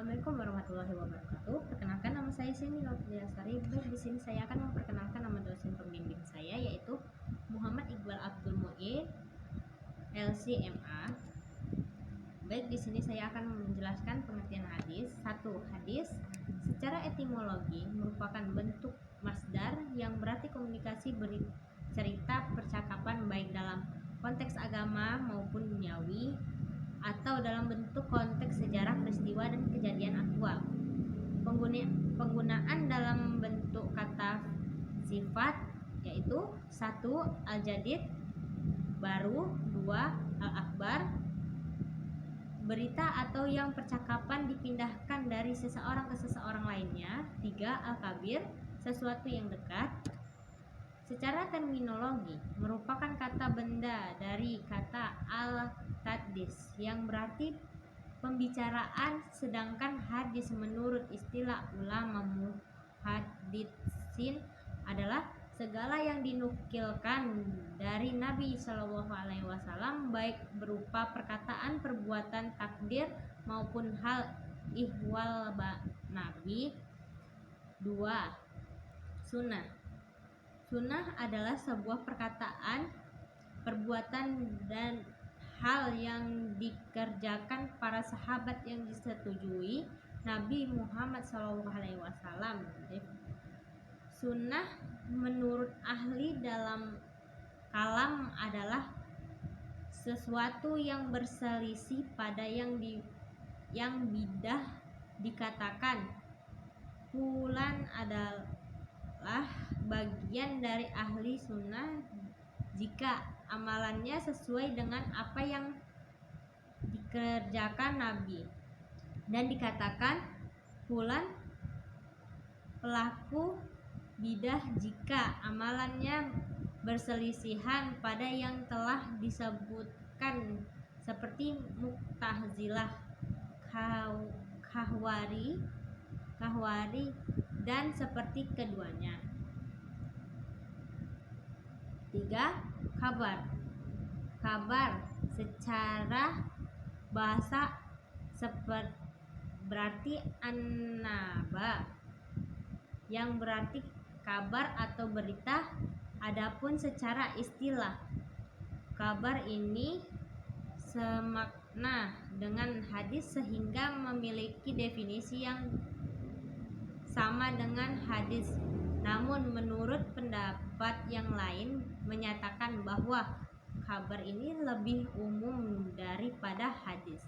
Assalamualaikum warahmatullahi wabarakatuh. Perkenalkan, nama saya Sini Noviasari. Baik, di sini saya akan memperkenalkan nama dosen pembimbing saya, yaitu Muhammad Iqbal Abdul Mu'in, LCMA. Baik, di sini saya akan menjelaskan pengertian hadis. 1. Hadis secara etimologi merupakan bentuk masdar yang berarti komunikasi, cerita, percakapan baik dalam konteks agama maupun duniawi, atau dalam bentuk konteks sejarah, peristiwa, dan kejadian aktual. Penggunaan dalam bentuk kata sifat yaitu 1. Al-Jadid, baru. 2. Al-Akhbar, berita atau yang percakapan dipindahkan dari seseorang ke seseorang lainnya. 3. Al-Kabir, sesuatu yang dekat. Secara terminologi merupakan kata benda dari kata al-tadlis yang berarti pembicaraan, sedangkan hadis menurut istilah ulama muhaddisin adalah segala yang dinukilkan dari Nabi SAW, baik berupa perkataan, perbuatan, takdir maupun hal ihwal Nabi. 2. Sunnah. Sunnah adalah sebuah perkataan, perbuatan, dan hal yang dikerjakan para sahabat yang disetujui Nabi Muhammad SAW. Sunnah menurut ahli dalam kalam adalah sesuatu yang berselisih pada yang bidah dikatakan fulan adalah bagian dari ahli sunnah jika amalannya sesuai dengan apa yang dikerjakan Nabi, dan dikatakan fulan pelaku bidah jika amalannya berselisihan pada yang telah disebutkan seperti Mu'tazilah, Khawari, dan seperti keduanya. 3. Kabar secara bahasa berarti an-naba, yang berarti kabar atau berita. Adapun secara istilah, kabar ini semakna dengan hadis sehingga memiliki definisi yang sama dengan hadis. Namun menurut pendapat yang lain menyatakan bahwa kabar ini lebih umum daripada hadis,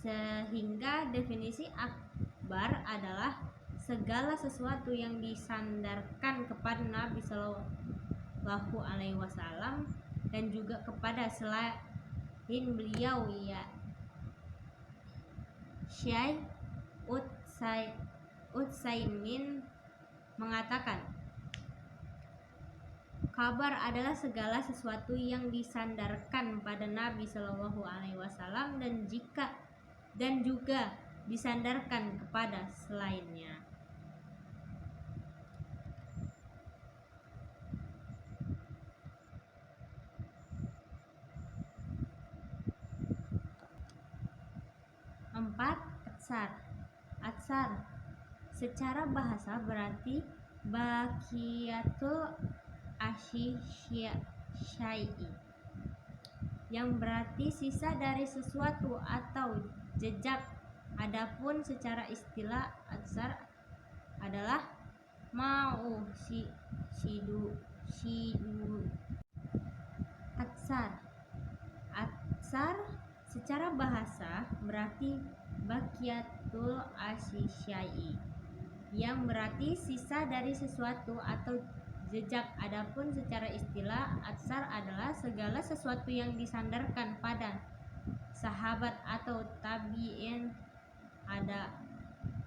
sehingga definisi akhbar adalah segala sesuatu yang disandarkan kepada Nabi SAW dan juga kepada selain beliau. Ya, Syekh Utsaimin mengatakan, kabar adalah segala sesuatu yang disandarkan pada Nabi SAW dan juga disandarkan kepada selainnya. Atsar secara bahasa berarti baqiyatul syai'i, yang berarti sisa dari sesuatu atau jejak. Adapun secara istilah, atsar adalah Atsar secara bahasa berarti baqiyatul syai'i, yang berarti sisa dari sesuatu atau jejak. Adapun secara istilah, atsar adalah segala sesuatu yang disandarkan pada sahabat atau tabi'in. Ada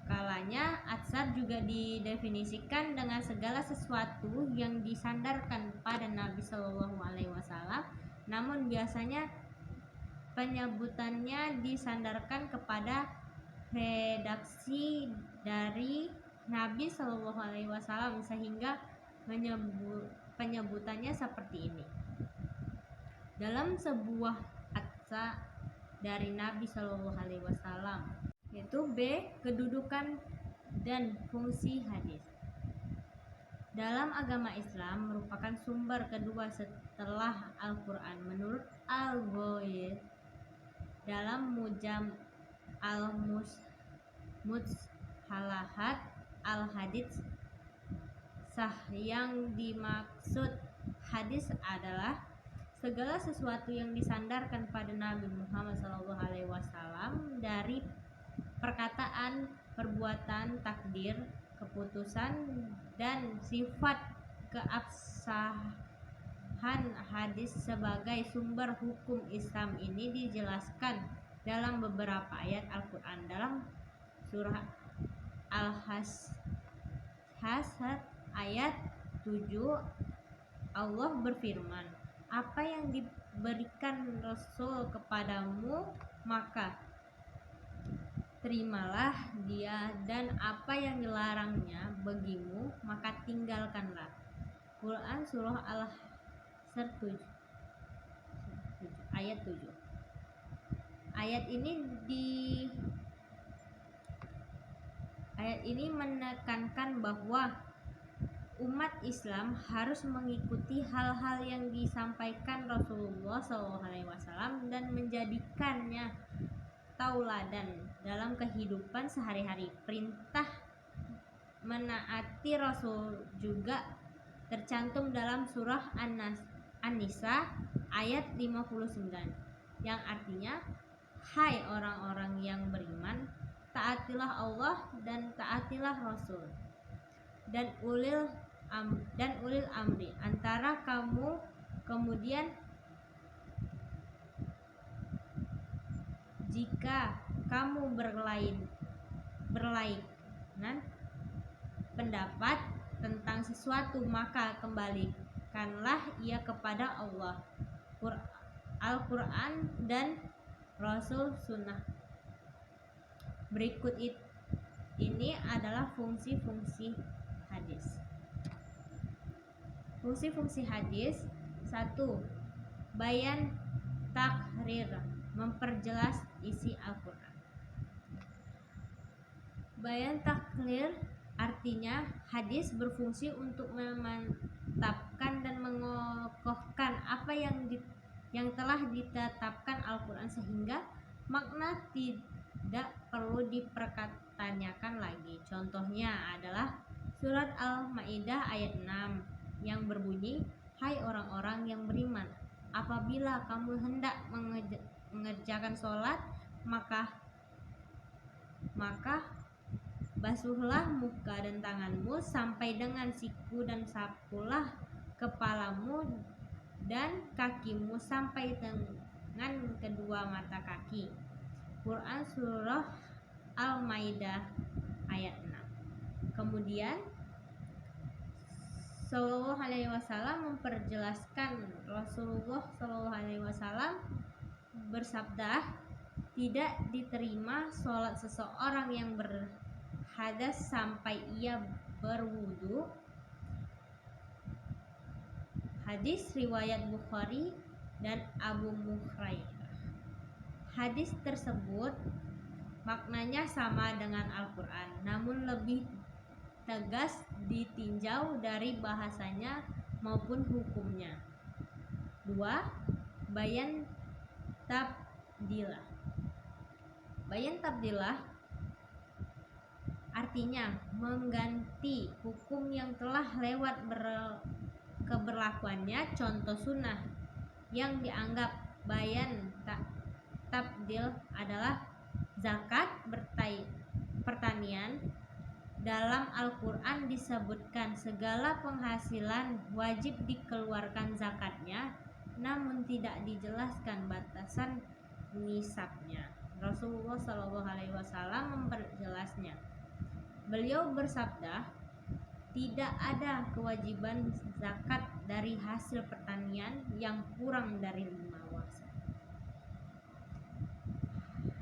kalanya atsar juga didefinisikan dengan segala sesuatu yang disandarkan pada Nabi SAW, namun biasanya penyebutannya disandarkan kepada redaksi dari Nabi SAW, sehingga penyebutannya seperti ini. Dalam sebuah atsa dari Nabi SAW, Yaitu B. Kedudukan dan fungsi hadis. Dalam agama Islam merupakan sumber kedua setelah Al-Quran. Menurut Al-Ghoir dalam Mujam Al-Mustalahat Al-Hadits sah, yang dimaksud hadis adalah segala sesuatu yang disandarkan pada Nabi Muhammad SAW dari perkataan, perbuatan, takdir, keputusan, dan sifat keabsahan. Hadis sebagai sumber hukum Islam ini dijelaskan dalam beberapa ayat Al-Quran. Dalam surah Al-Hasad ayat 7, Allah berfirman, apa yang diberikan Rasul kepadamu maka terimalah dia, dan apa yang dilarangnya bagimu maka tinggalkanlah. Quran surah Al-Hasad ayat 7. Ayat ini menekankan bahwa umat Islam harus mengikuti hal-hal yang disampaikan Rasulullah SAW dan menjadikannya tauladan dalam kehidupan sehari-hari. Perintah menaati Rasul juga tercantum dalam surah An-Nisa ayat 59 yang artinya, hai orang-orang yang beriman, taatilah Allah dan taatilah Rasul dan ulil amri antara kamu. Kemudian jika kamu berlainan pendapat tentang sesuatu, maka kembalikanlah ia kepada Allah, Al-Quran dan Rasul Sunnah. Berikut ini adalah fungsi-fungsi hadis. Fungsi-fungsi hadis. 1. Bayan takrir, memperjelas isi Al-Quran. Bayan takrir artinya hadis berfungsi untuk memantapkan dan mengokohkan apa yang telah ditetapkan Al-Quran sehingga makna tidak perlu dipertanyakan lagi. Contohnya adalah surat Al-Maidah ayat 6 yang berbunyi, hai orang-orang yang beriman, apabila kamu hendak mengerjakan sholat, maka basuhlah muka dan tanganmu sampai dengan siku, dan sapulah kepalamu dan kakimu sampai dengan kedua mata kaki. Quran surah Al-Maidah ayat 6. Kemudian Sallallahu Alaihi Wasallam memperjelaskan, Rasulullah Sallallahu Alaihi Wasallam bersabda, tidak diterima sholat seseorang yang berhadas sampai ia berwudu. Hadis riwayat Bukhari dan Abu Hurairah. Hadis tersebut maknanya sama dengan Al-Quran, namun lebih tegas ditinjau dari bahasanya maupun hukumnya. 2. Bayan tabdilah. Bayan tabdilah artinya mengganti hukum yang telah lewat keberlakuannya. Contoh sunnah yang dianggap bayan tabdil adalah zakat, pertanian. Dalam Al-Quran disebutkan segala penghasilan wajib dikeluarkan zakatnya, namun tidak dijelaskan batasan nisabnya. Rasulullah SAW memperjelasnya. Beliau bersabda, tidak ada kewajiban zakat dari hasil pertanian yang kurang dari 5 wasa.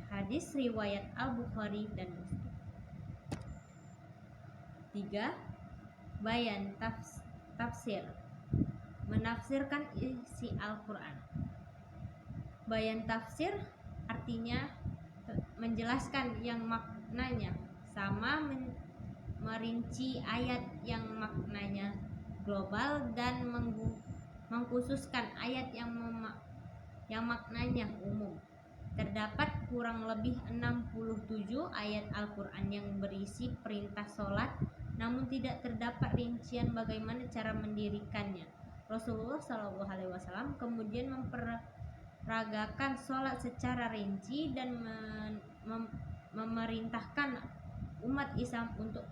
Hadis riwayat Al-Bukhari dan Muslim. 3. Bayan tafsir, menafsirkan isi Al-Quran. Bayan tafsir artinya menjelaskan yang maknanya, sama merinci ayat yang maknanya global dan mengkhususkan ayat yang maknanya umum. Terdapat kurang lebih 67 ayat Al-Quran yang berisi perintah sholat, namun tidak terdapat rincian bagaimana cara mendirikannya. Rasulullah SAW kemudian memperagakan sholat secara rinci dan memerintahkan umat Islam untuk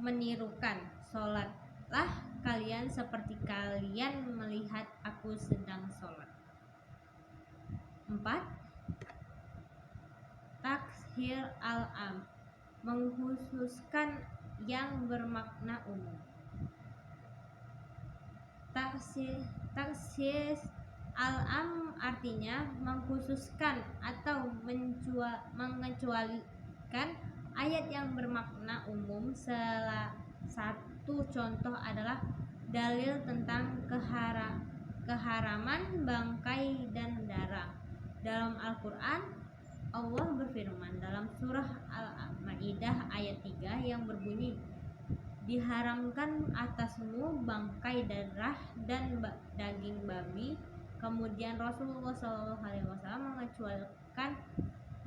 menirukan. Sholatlah kalian seperti kalian melihat aku sedang sholat. 4. Takhir al-am, mengkhususkan yang bermakna umum. Takhsis al-am artinya mengkhususkan atau mengecualikan ayat yang bermakna umum. Salah satu contoh adalah dalil tentang keharaman bangkai dan darah. Dalam Al-Quran, Allah berfirman dalam surah Al-Ma'idah ayat 3 yang berbunyi, diharamkan atasmu bangkai, darah, dan daging babi. Kemudian Rasulullah SAW mengecualikan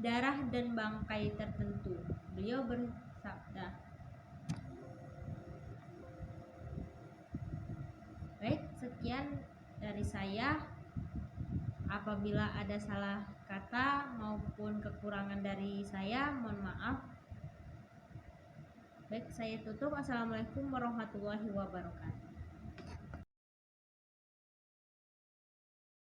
darah dan bangkai tertentu. Beliau bersabda, baik, sekian dari saya. Apabila ada salah kata maupun kekurangan dari saya, mohon maaf. Baik, saya tutup. Assalamualaikum warahmatullahi wabarakatuh.